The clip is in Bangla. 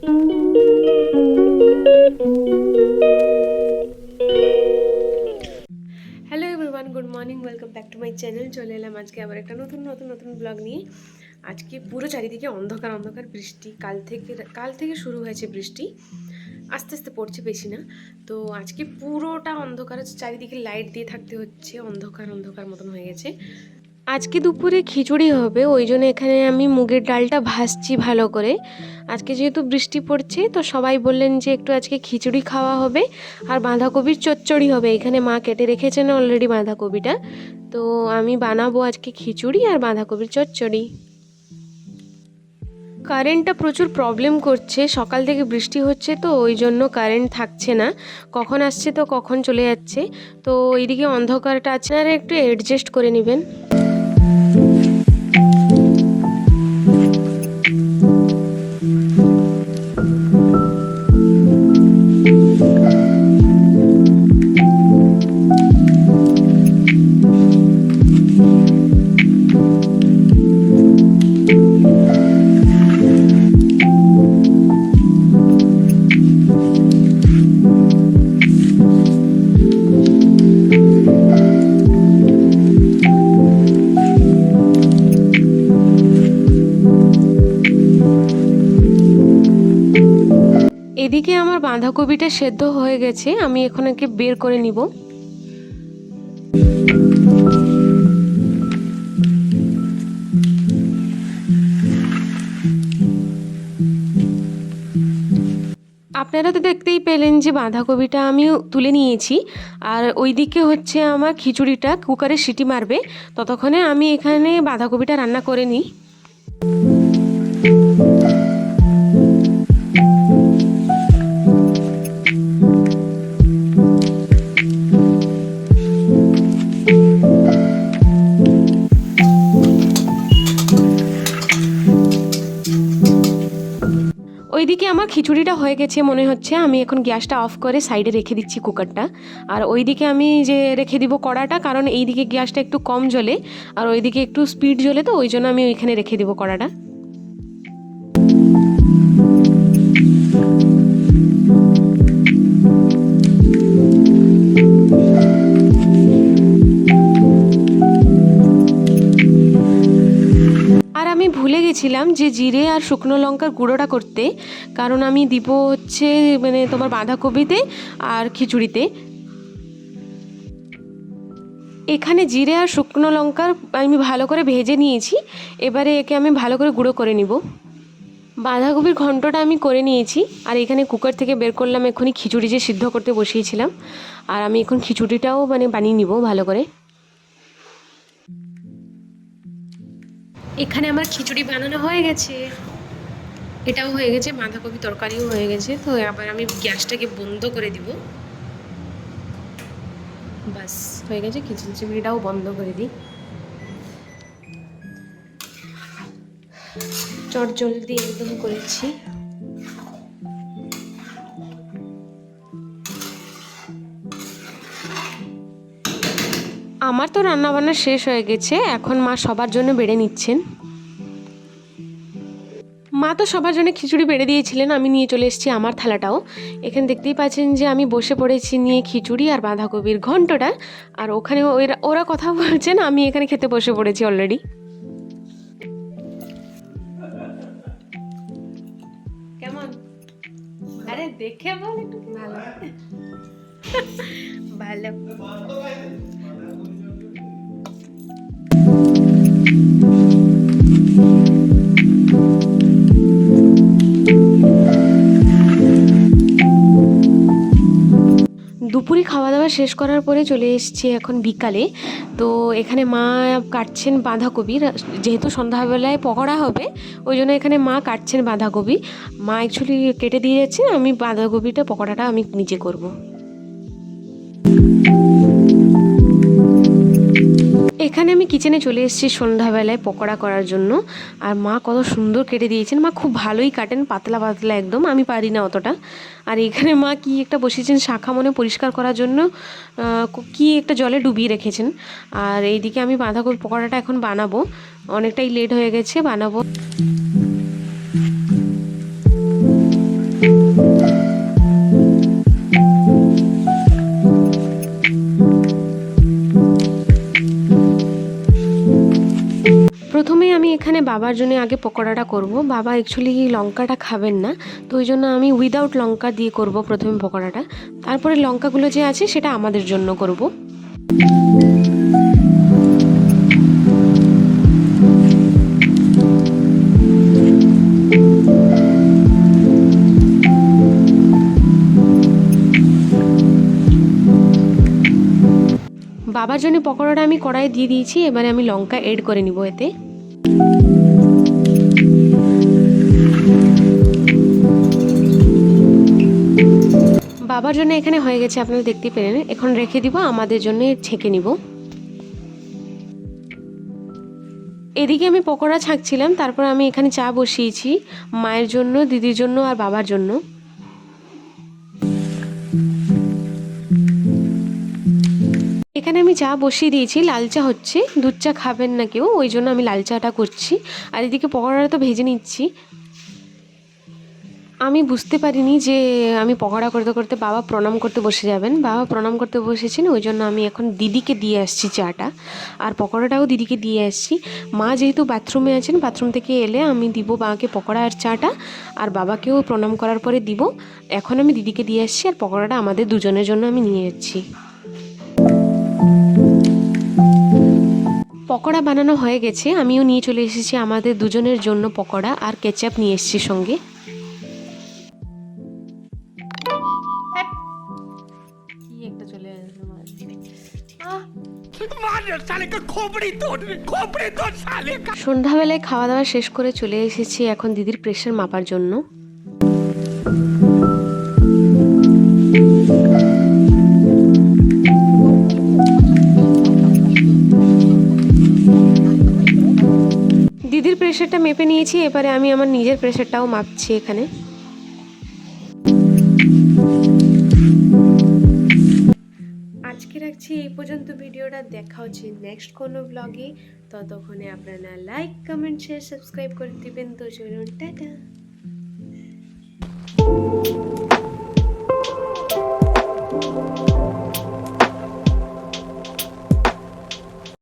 Hello everyone, good morning, welcome back to my channel. চলে এলাম আজকে আবার একটা নতুন ব্লগ নিয়ে। আজকে পুরো চারিদিকে অন্ধকার অন্ধকার, বৃষ্টি কাল থেকে শুরু হয়েছে বৃষ্টি, আস্তে আস্তে পড়ছে, বেশি না। তো আজকে পুরোটা অন্ধকার, চারিদিকে লাইট দিয়ে থাকতে হচ্ছে, অন্ধকার অন্ধকার মতন হয়ে গেছে। আজকে দুপুরে খিচুড়ি হবে, ওই জন্য এখানে আমি মুগের ডালটা ভাজছি ভালো করে। আজকে যেহেতু বৃষ্টি পড়ছে, তো সবাই বললেন যে একটু আজকে খিচুড়ি খাওয়া হবে আর বাঁধাকপির চচ্চড়ি হবে। এখানে মা কেটে রেখেছেন অলরেডি বাঁধাকপিটা, তো আমি বানাবো আজকে খিচুড়ি আর বাঁধাকপির চচ্চড়ি। কারেন্টটা প্রচুর প্রবলেম করছে, সকাল থেকে বৃষ্টি হচ্ছে, তো ওই জন্য কারেন্ট থাকছে না, কখন আসছে তো কখন চলে যাচ্ছে। তো এইদিকে অন্ধকারটা আছে, আর একটু অ্যাডজাস্ট করে নেবেন। এদিকে আমার বাঁধাকপিটা সেদ্ধ হয়ে গেছে, আমি এখন একে বের করে নিব। আপনারা তো দেখতেই পেলেন যে বাঁধাকপিটা আমি তুলে নিয়েছি, আর ওইদিকে হচ্ছে আমার খিচুড়িটা কুকারে সিটি মারবে, ততক্ষণে আমি এখানে বাঁধাকপিটা রান্না করে নিই। ওইদিকে আমার খিচুড়িটা হয়ে গেছে মনে হচ্ছে, আমি এখন গ্যাসটা অফ করে সাইডে রেখে দিচ্ছি কুকারটা। আর ওইদিকে আমি যে রেখে দিব কড়াটা, কারণ এইদিকে গ্যাসটা একটু কম জ্বলে আর ওইদিকে একটু স্পিড জ্বলে, তো ওই জন্য আমি ওইখানে রেখে দিব কড়াটা। আর আমি ভুলে গেছিলাম যে জিরে আর শুকনো লঙ্কার গুঁড়োটা করতে, কারণ আমি দিব হচ্ছে মানে তোমার বাঁধাকপিতে আর খিচুড়িতে। এখানে জিরে আর শুকনো লঙ্কার আমি ভালো করে ভেজে নিয়েছি, এবারে একে আমি ভালো করে গুঁড়ো করে নিব। বাঁধাকপির ঘন্টটা আমি করে নিয়েছি, আর এখানে কুকার থেকে বের করলাম এখনই খিচুড়ি যে সিদ্ধ করতে বসিয়েছিলাম, আর আমি এখন খিচুড়িটাও মানে বানিয়ে নিব ভালো করে। এখানে আমার খিচুড়ি বানানো হয়ে গেছে, এটাও হয়ে গেছে, বাঁধাকপি তরকারিও হয়ে গেছে। তো আবার আমি গ্যাসটাকে বন্ধ করে দিব, বাস হয়ে গেছে। খিচুড়িটাও বন্ধ করে দিই, চটজলদি একদম করেছি। আমার তো রান্নাবান্না শেষ হয়ে গেছে, এখন মা সবার জন্য বেড়ে নিচ্ছেন। মা তো সবার জন্য খিচুড়ি বেড়ে দিয়েছিলেন, আমি নিয়ে চলে এসেছি আমার থালাটাও। এখানে দেখতেই পাচ্ছেন যে আমি বসে পড়েছি নিয়ে খিচুড়ি আর বাঁধাকপির ঘন্টটা, আর ওখানে ওরা কথা বলছেন, আমি এখানে খেতে বসে পড়েছি অলরেডি। কেমন? আরে দেখে বল একটু। ভালো ভালো। দুপুরে খাওয়া দাওয়া শেষ করার পরে চলে এসেছি এখন বিকালে। তো এখানে মা কাটছেন বাঁধাকপি, যেহেতু সন্ধ্যাবেলায় পকোড়া হবে, ওই জন্য এখানে মা কাটছেন বাঁধাকপি। মা অ্যাকচুয়ালি কেটে দিয়ে যাচ্ছে, আমি বাঁধাকপিটা পকোড়াটা আমি নিজে করব। এখানে আমি কিচেনে চলে এসেছি সন্ধ্যাবেলায় পকোড়া করার জন্য, আর মা কত সুন্দর কেটে দিয়েছেন, মা খুব ভালোই কাটেন, পাতলা পাতলা একদম, আমি পারি না অতটা। আর এখানে মা কি একটা বসিয়েছেন শাখা মনে পরিষ্কার করার জন্য, কি একটা জলে ডুবিয়ে রেখেছেন। আর এইদিকে আমি বাঁধাকপি পকোড়াটা এখন বানাবো, অনেকটাই লেট হয়ে গেছে, বানাবো। প্রথমে আমি এখানে বাবার জন্য আগে পকোড়াটা করব। বাবা অ্যাকচুয়ালি লঙ্কাটা খাবেন না, তো ওই জন্য আমি উইদাউট লঙ্কা দিয়ে করব প্রথমে পকোড়াটা। তারপরে লঙ্কাগুলো যে আছে সেটা আমাদের জন্য করব। বাবার জন্য পকোড়াটা আমি কড়াই দিয়ে দিয়েছি, এবারে আমি লঙ্কা এড করে নিব এতে। বাবার জন্য এখানে হয়ে গেছে, আপনারা দেখতে পেলেন। এখন রেখে দিব, আমাদের জন্য ছেঁকে নিব। এদিকে আমি পকোড়া ছাঁকছিলাম, তারপর আমি এখানে চা বসিয়েছি মায়ের জন্য, দিদির জন্য আর বাবার জন্য। এখানে আমি চা বসিয়ে দিয়েছি, লাল চা হচ্ছে। দুধ চা খাবেন না কেউ, ওই জন্য আমি লাল চাটা করছি। আর এদিকে পকোড়াটা তো ভেজে নিচ্ছি। আমি বুঝতে পারিনি যে আমি পকোড়া করতে করতে বাবা প্রণাম করতে বসে যাবেন। বাবা প্রণাম করতে বসেছেন, ওই জন্য আমি এখন দিদিকে দিয়ে আসছি চাটা, আর পকোড়াটাও দিদিকে দিয়ে আসছি। মা যেহেতু বাথরুমে আছেন, বাথরুম থেকে এলে আমি দিব বাবাকে পকোড়া আর চাটা, আর বাবাকেও প্রণাম করার পরে দিব। এখন আমি দিদিকে দিয়ে আসছি, আর পকোড়াটা আমাদের দুজনের জন্য আমি নিয়ে যাচ্ছি। পকোড়া বানানো হয়ে গেছে, আমিও নিয়ে চলে এসেছি আমাদের দুজনের জন্য পকোড়া, আর কেচাপ নিয়ে এসেছি সঙ্গে। সন্ধ্যাবেলায় খাওয়া দাওয়া শেষ করে চলে এসেছি এখন দিদির প্রেশার মাপার জন্য। দিদির প্রেশারটা মেপে নিয়েছি, এবারে আমি আমার নিজের প্রেশারটাও মাপছি এখানে। আজকে রাখছি এই পর্যন্ত ভিডিওটা, দেখা হচ্ছে নেক্সট কোনো ব্লগে। ততক্ষণে আপনারা লাইক, কমেন্ট, শেয়ার, সাবস্ক্রাইব করে দিবেন। তো চলুন, টাটা।